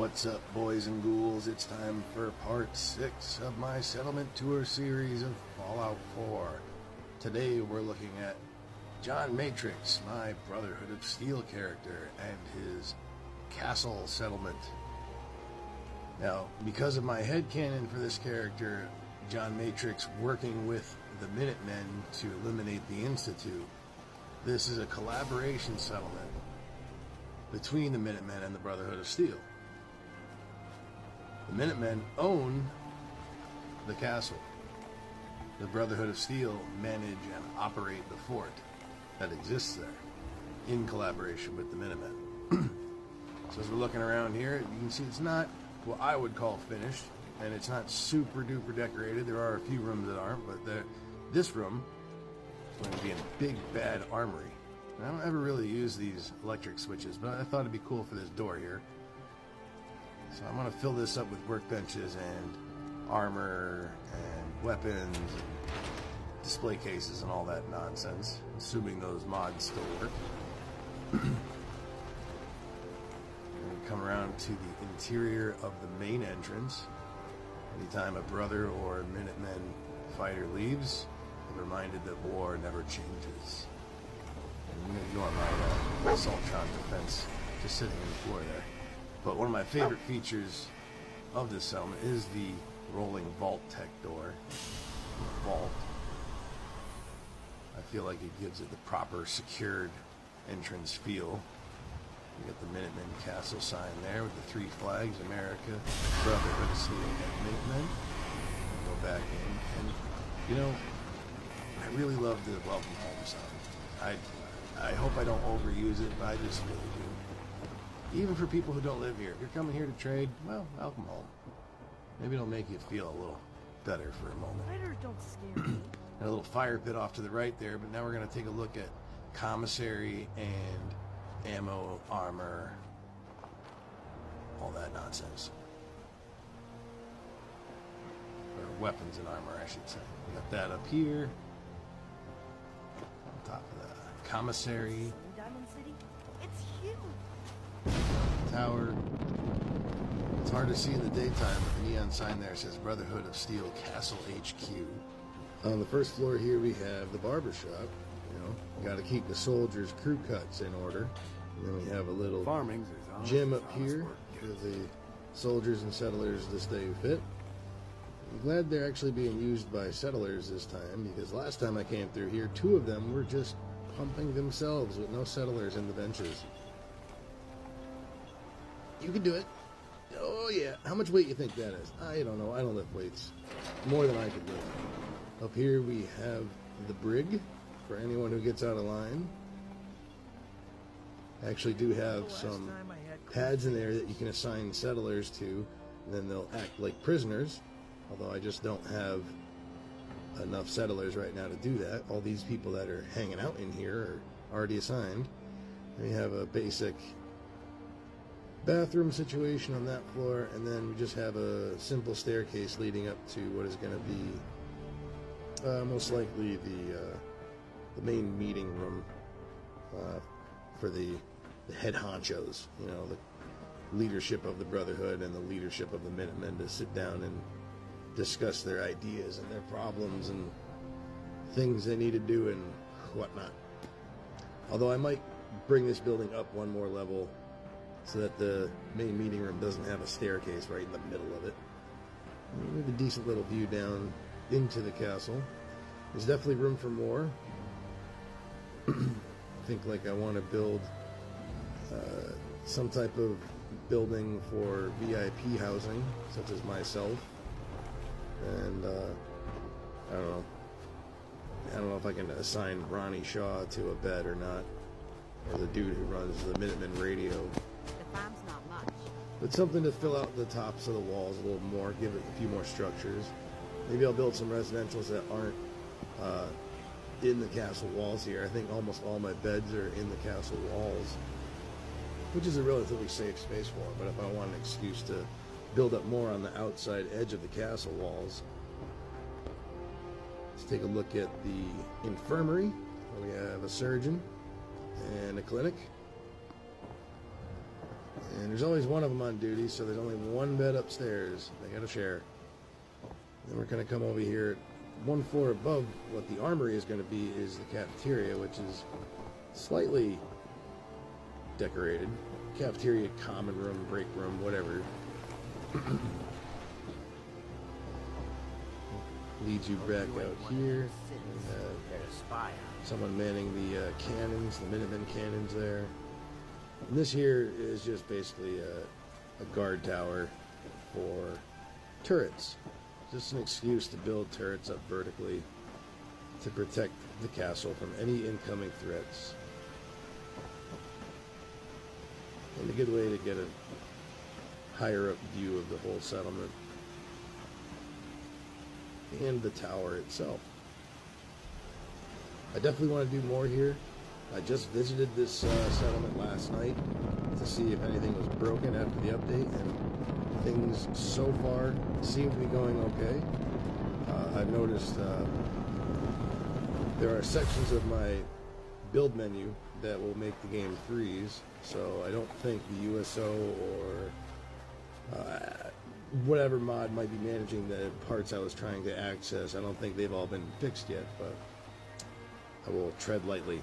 What's up, boys and ghouls? It's time for part 6 of my settlement tour series of Fallout 4. Today we're looking at John Matrix, my Brotherhood of Steel character, and his castle settlement. Now, because of my headcanon for this character, John Matrix working with the Minutemen to eliminate the Institute, this is a collaboration settlement between the Minutemen and the Brotherhood of Steel. The Minutemen own the castle. The Brotherhood of Steel manage and operate the fort that exists there in collaboration with the Minutemen. So as we're looking around here, you can see it's not what I would call finished, and it's not super duper decorated. There are a few rooms that aren't, but this room is going to be a big bad armory. And I don't ever really use these electric switches, but I thought it'd be cool for this door here. So I'm going to fill this up with workbenches and armor and weapons and display cases and all that nonsense, assuming those mods still work. And we come around to the interior of the main entrance. Anytime a Brother or Minutemen fighter leaves, they're reminded that war never changes. And you can ignore my Assaultron defense just sitting in the floor there. But one of my favorite features of this settlement is the rolling vault tech door. Vault. I feel like it gives it the proper secured entrance feel. You got the Minutemen Castle sign there with the 3 flags: America, Brotherhood of Steel, and Minutemen. Go back in, and you know, I really love the welcome home sign. I hope I don't overuse it, but I just really do. Even for people who don't live here, if you're coming here to trade, well, welcome home. Maybe it'll make you feel a little better for a moment. Spiders don't scare me. And a little fire pit off to the right there, but now we're going to take a look at commissary and ammo, armor, all that nonsense. Or weapons and armor, I should say. We got that up here. On top of that. Commissary. Diamond City? It's huge. Tower. It's hard to see in the daytime, but the neon sign there says Brotherhood of Steel Castle HQ. On the first floor here we have the barber shop. You know, got to keep the soldiers' crew cuts in order. And then we have a little gym up here for the soldiers and settlers to stay fit. I'm glad they're actually being used by settlers this time, because last time I came through here, 2 of them were just pumping themselves with no settlers in the benches. You can do it. Oh yeah. How much weight you think that is? I don't know. I don't lift weights. More than I could lift. Up here we have the brig for anyone who gets out of line. I actually do have some pads in there that you can assign settlers to, and then they'll act like prisoners. Although I just don't have enough settlers right now to do that. All these people that are hanging out in here are already assigned. We have a basic bathroom situation on that floor, and then we just have a simple staircase leading up to what is going to be most likely the main meeting room for the head honchos, you know, the leadership of the Brotherhood and the leadership of the Minutemen, to sit down and discuss their ideas and their problems and things they need to do and whatnot. Although I might bring this building up one more level so that the main meeting room doesn't have a staircase right in the middle of it. We have a decent little view down into the castle. There's definitely room for more. I think I want to build some type of building for VIP housing, such as myself. And I don't know if I can assign Ronnie Shaw to a bed or not, or the dude who runs the Minutemen radio. The farm's not much. But something to fill out the tops of the walls a little more, give it a few more structures. Maybe I'll build some residentials that aren't in the castle walls here. I think almost all my beds are in the castle walls, which is a relatively safe space for it. But if I want an excuse to build up more on the outside edge of the castle walls, let's take a look at the infirmary. We have a surgeon and a clinic. And there's always one of them on duty, so there's only one bed upstairs. They gotta share. Then we're gonna come over here. One floor above what the armory is gonna be is the cafeteria, which is slightly decorated. Cafeteria, common room, break room, whatever. Leads you back out here. Someone manning the cannons, the Minutemen cannons there. And this here is just basically a guard tower for turrets. Just an excuse to build turrets up vertically to protect the castle from any incoming threats. And a good way to get a higher up view of the whole settlement and the tower itself. I definitely want to do more here. I just visited this settlement last night to see if anything was broken after the update, and things so far seem to be going okay. I've noticed there are sections of my build menu that will make the game freeze, so I don't think the USO or whatever mod might be managing the parts I was trying to access, I don't think they've all been fixed yet, but I will tread lightly.